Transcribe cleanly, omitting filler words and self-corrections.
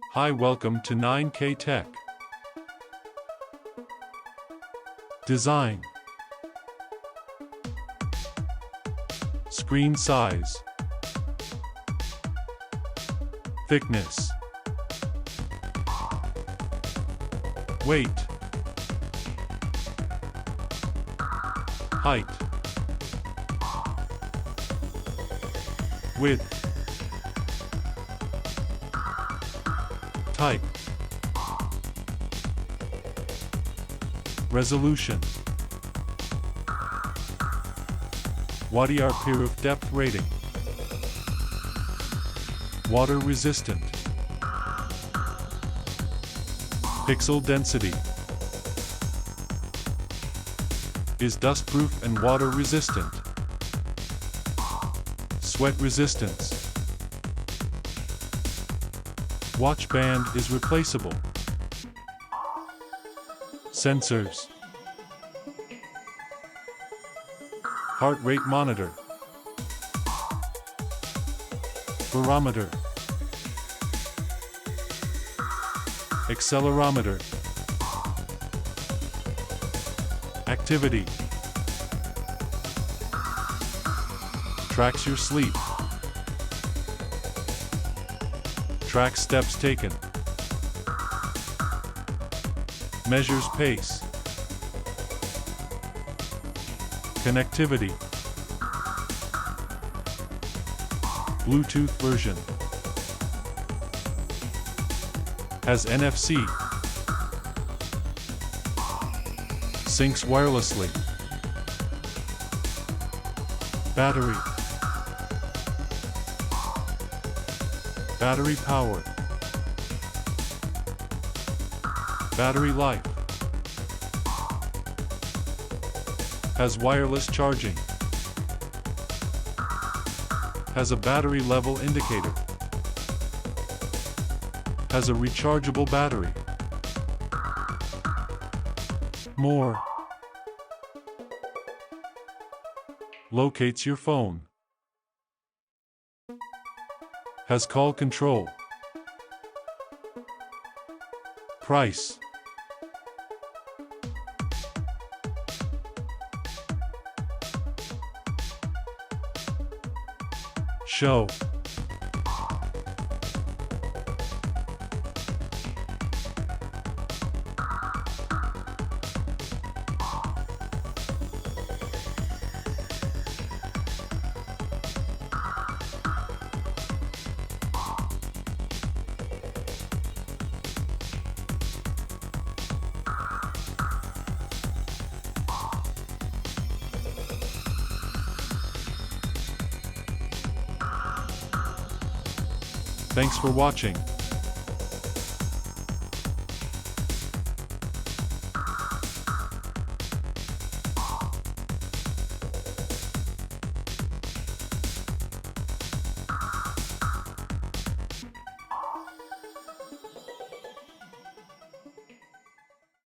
Hi, welcome to 9K Tech. Design. Screen size. Thickness. Weight. Height. Width. Type. Resolution. Watt-hour depth rating. Water resistant. Pixel density. Is dustproof and water resistant. Sweat resistance. Watch band is replaceable. Sensors. Heart rate monitor. Barometer. Accelerometer. Activity. Tracks your sleep. Tracks steps taken. Measures pace. Connectivity. Bluetooth version. Has NFC. Syncs wirelessly. Battery. Battery power. Battery life. Has wireless charging. Has a battery level indicator. Has a rechargeable battery. More. Locates your phone. Has call control. Price. Show. Thanks for watching.